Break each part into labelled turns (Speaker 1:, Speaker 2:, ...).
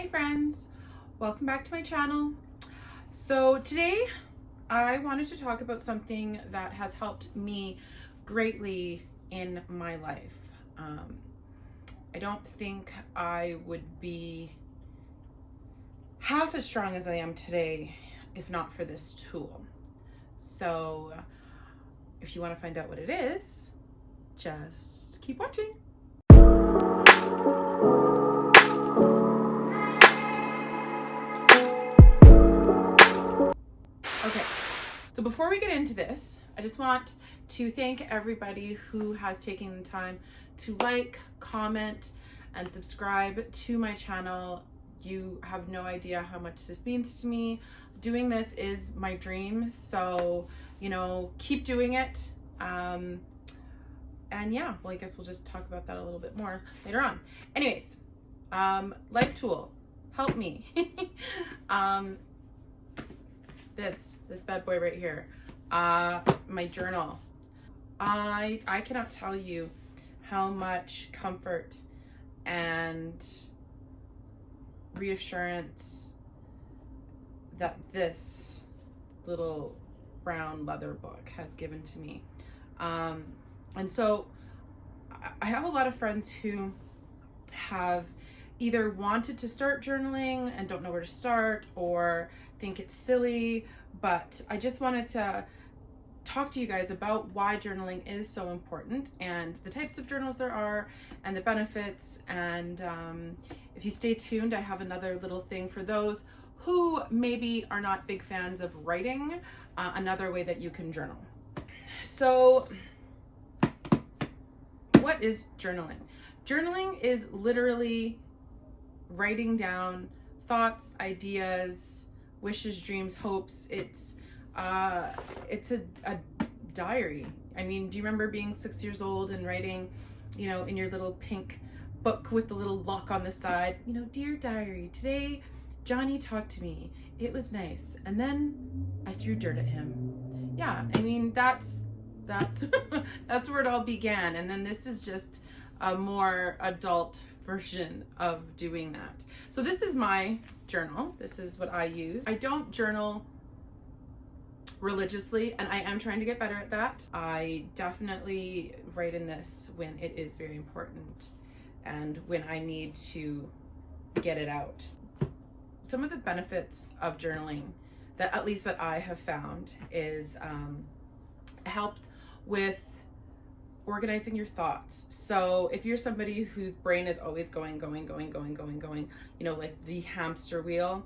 Speaker 1: Hey friends, welcome back to my channel. So today I wanted to talk about something that has helped me greatly in my life. I don't think I would be half as strong as I am today if not for this tool. So if you want to find out what it is, just keep watching. Okay, so before we get into this, I just want to thank everybody who has taken the time to like, comment, and subscribe to my channel. You have no idea how much this means to me. Doing this is my dream, so, you know, keep doing it. And yeah, well, I guess we'll just talk about that a little bit more later on. Anyways, life tool, help me. This bad boy right here, my journal. I cannot tell you how much comfort and reassurance that this little brown leather book has given to me. And so I have a lot of friends who have either wanted to start journaling and don't know where to start, or think it's silly, but I just wanted to talk to you guys about why journaling is so important and the types of journals there are and the benefits. And if you stay tuned, I have another little thing for those who maybe are not big fans of writing, another way that you can journal. So what is journaling? Journaling is literally writing down thoughts, ideas, wishes, dreams, hopes. It's a diary. I mean, do you remember being 6 years old and writing, you know, in your little pink book with the little lock on the side, you know, dear diary, today Johnny talked to me. It was nice. And then I threw dirt at him. Yeah, I mean, that's that's where it all began. And then this is just a more adult version of doing that. So this is my journal. This is what I use. I don't journal religiously, and I am trying to get better at that. I definitely write in this when it is very important and when I need to get it out. Some of the benefits of journaling that, at least that I have found, is it helps with organizing your thoughts. So if you're somebody whose brain is always going, you know, like the hamster wheel,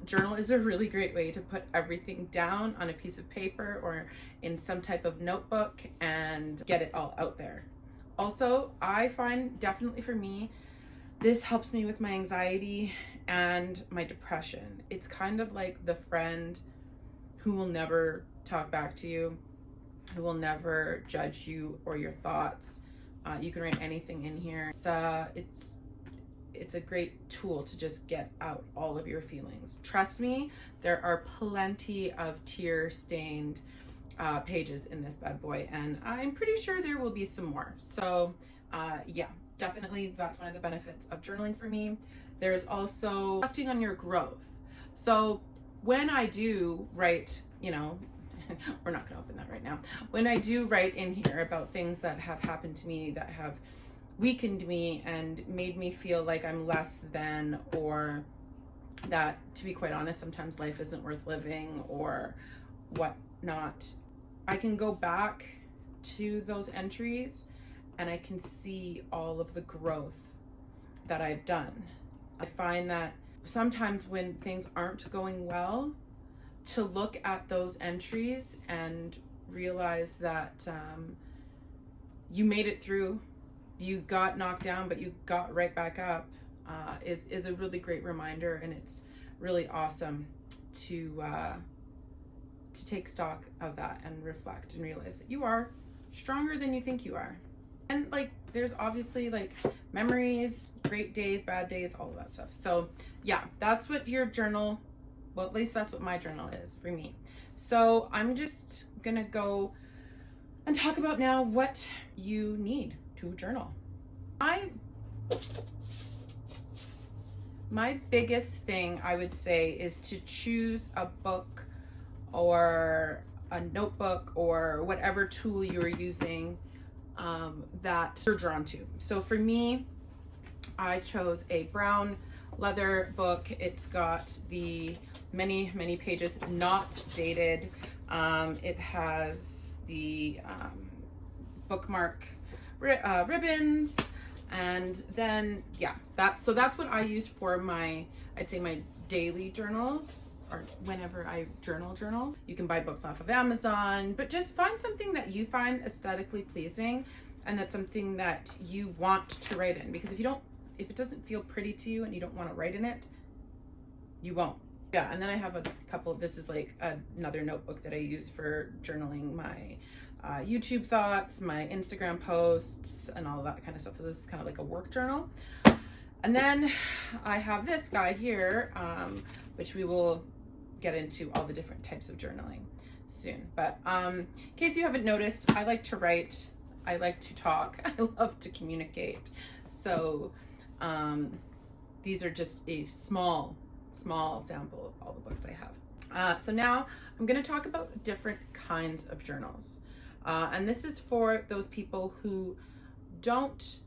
Speaker 1: journal is a really great way to put everything down on a piece of paper or in some type of notebook and get it all out there. Also, I find, definitely for me, this helps me with my anxiety and my depression. It's kind of like the friend who will never talk back to you, who will never judge you or your thoughts. You can write anything in here. It's a great tool to just get out all of your feelings. Trust me, there are plenty of tear-stained pages in this bad boy, and I'm pretty sure there will be some more. So yeah, definitely that's one of the benefits of journaling for me. There's also reflecting on your growth. So when I do write, you know, we're not going to open that right now. When I do write in here about things that have happened to me, that have weakened me and made me feel like I'm less than, or that, to be quite honest, sometimes life isn't worth living or whatnot, I can go back to those entries and I can see all of the growth that I've done. I find that sometimes when things aren't going well, to look at those entries and realize that you made it through, you got knocked down, but you got right back up, is a really great reminder. And it's really awesome to take stock of that and reflect and realize that you are stronger than you think you are. And like, there's obviously like memories, great days, bad days, all of that stuff. So yeah, that's what your journal, well, at least that's what my journal is for me. So I'm just gonna go and talk about now what you need to journal. My biggest thing I would say is to choose a book or a notebook or whatever tool you're using that you're drawn to. So for me, I chose a brown leather book. It's got the many pages, not dated. It has the bookmark ribbons, and then yeah, that's what I use for my, I'd say my daily journals, or whenever I journals. You can buy books off of Amazon, but just find something that you find aesthetically pleasing and that's something that you want to write in, because if it doesn't feel pretty to you and you don't want to write in it, you won't. Yeah, and then I have a couple, this is like another notebook that I use for journaling my YouTube thoughts, my Instagram posts, and all of that kind of stuff. So this is kind of like a work journal. And then I have this guy here, which we will get into all the different types of journaling soon. But in case you haven't noticed, I like to write, I like to talk, I love to communicate. So these are just a small sample of all the books I have. So now I'm going to talk about different kinds of journals. And this is for those people who don't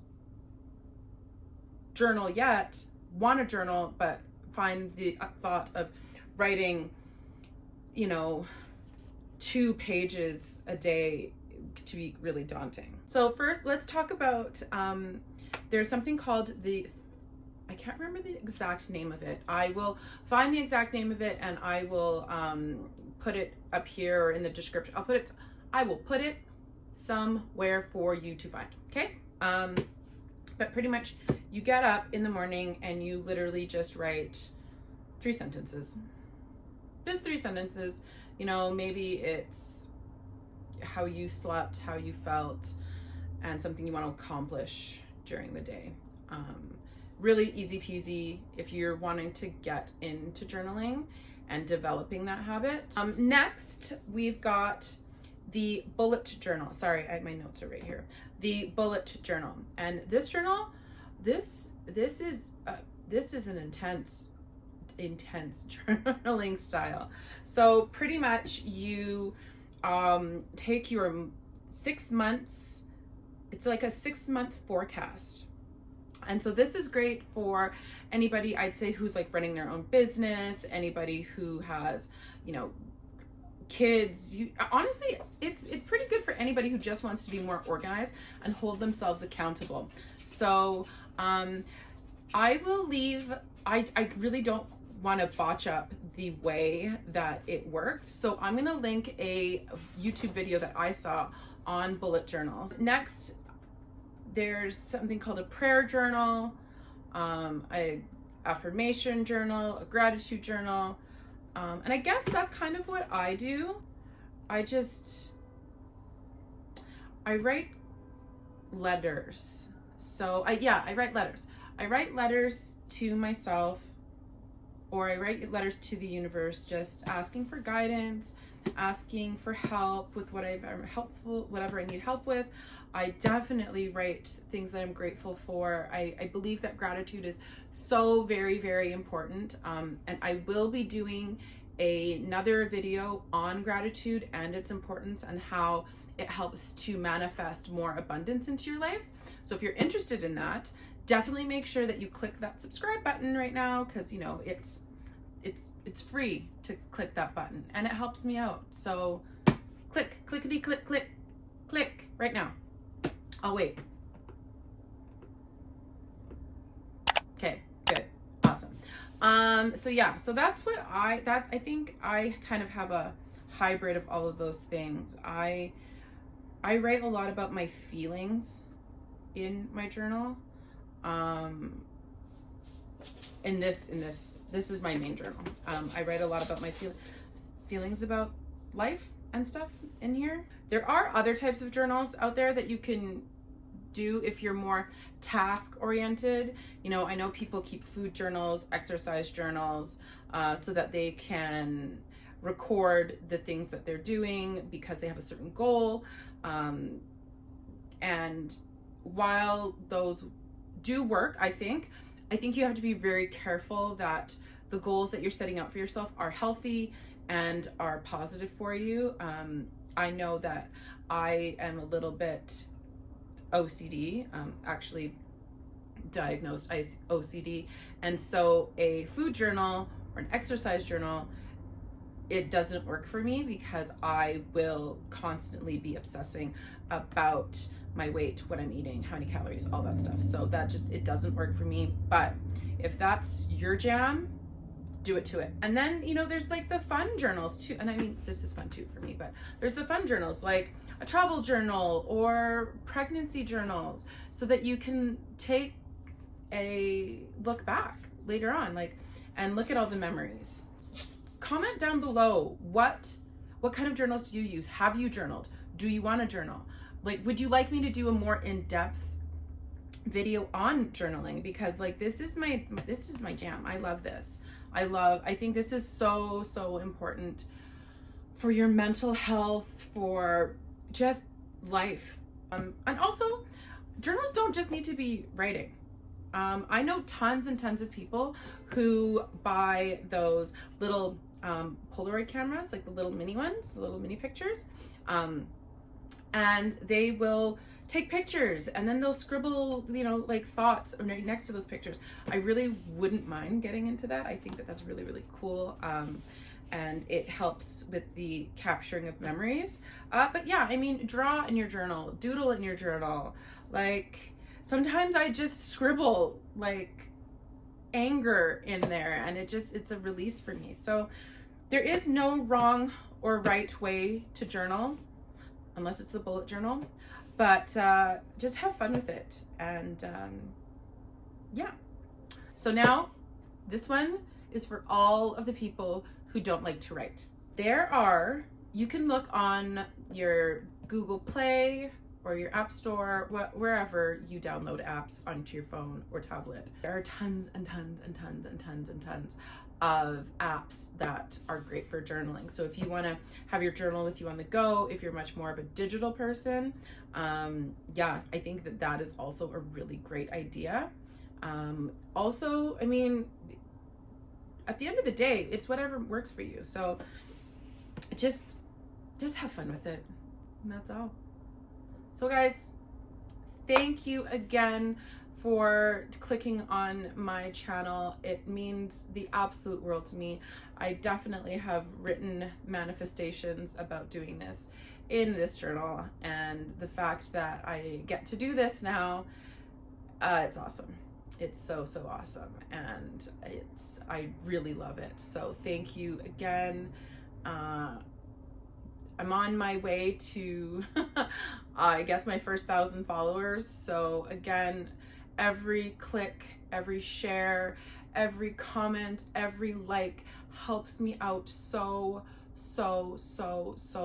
Speaker 1: journal yet, want to journal, but find the thought of writing, 2 pages a day to be really daunting. So first, let's talk about, there's something called I can't remember the exact name of it. I will find the exact name of it and I will put it up here or in the description. I will put it somewhere for you to find, okay? But pretty much you get up in the morning and you literally just write 3 sentences. Just 3 sentences. Maybe it's how you slept, how you felt, and something you want to accomplish during the day. Really easy peasy if you're wanting to get into journaling and developing that habit. Next, we've got the bullet journal. Sorry, my notes are right here. The bullet journal. And this journal, this is an intense journaling style. So pretty much you take your 6 months, it's like a 6-month forecast. And so this is great for anybody, I'd say, who's like running their own business, anybody who has, kids. Honestly, it's pretty good for anybody who just wants to be more organized and hold themselves accountable. So I will leave, I really don't want to botch up the way that it works. So I'm going to link a YouTube video that I saw on bullet journals. Next, there's something called a prayer journal, a affirmation journal, a gratitude journal. And I guess that's kind of what I do. I write letters. So I write letters. I write letters to myself, or I write letters to the universe, just asking for guidance, asking for help with whatever I need help with. I definitely write things that I'm grateful for. I believe that gratitude is so very, very important. And I will be doing another video on gratitude and its importance and how it helps to manifest more abundance into your life. So if you're interested in that, definitely make sure that you click that subscribe button right now, because it's free to click that button and it helps me out. So clickety click right now. I'll wait. Okay, good, awesome. So that's I think I kind of have a hybrid of all of those things. I write a lot about my feelings in my journal. This is my main journal. I write a lot about my feelings about life and stuff in here. There are other types of journals out there that you can do if you're more task oriented. I know people keep food journals, exercise journals, so that they can record the things that they're doing because they have a certain goal. And while those do work, I think, I think you have to be very careful that the goals that you're setting out for yourself are healthy and are positive for you. I know that I am a little bit OCD, actually diagnosed OCD. And so a food journal or an exercise journal, it doesn't work for me because I will constantly be obsessing about my weight, what I'm eating, how many calories, all that stuff. So that just, it doesn't work for me. But if that's your jam, do it to it. And then, you know, there's like the fun journals too. And I mean, this is fun too for me, but there's the fun journals like a travel journal or pregnancy journals, so that you can take a look back later on, like, and look at all the memories. Comment down below, what kind of journals do you use? Have you journaled? Do you want to journal? Like, would you like me to do a more in-depth video on journaling? Because like, this is my jam. I love this. I think this is so important for your mental health, for just life. And also, journals don't just need to be writing. I know tons and tons of people who buy those little Polaroid cameras, like the little mini ones, the little mini pictures, and they will take pictures and then they'll scribble, you know, like thoughts next to those pictures. I really wouldn't mind getting into that. I think that that's really, really cool. And it helps with the capturing of memories. But yeah, I mean, draw in your journal, doodle in your journal. Like, sometimes I just scribble like anger in there, and it's a release for me. So there is no wrong or right way to journal, unless it's a bullet journal. But just have fun with it. And yeah. So now this one is for all of the people who don't like to write. You can look on your Google Play or your App Store, wherever you download apps onto your phone or tablet. There are tons and tons and tons and tons and tons of apps that are great for journaling. So if you want to have your journal with you on the go, if you're much more of a digital person, yeah, I think that that is also a really great idea. Also, I mean, at the end of the day, it's whatever works for you. So just have fun with it. And that's all. So guys, thank you again for clicking on my channel. It means the absolute world to me. I definitely have written manifestations about doing this in this journal, and the fact that I get to do this now, it's awesome. It's so awesome, and I really love it. So thank you again. I'm on my way to I guess my first 1,000 followers. So again, every click, every share, every comment, every like helps me out so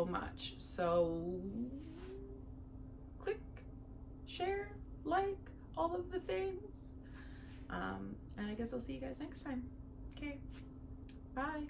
Speaker 1: much. So click, share, like, all of the things. And I guess I'll see you guys next time. Okay, bye.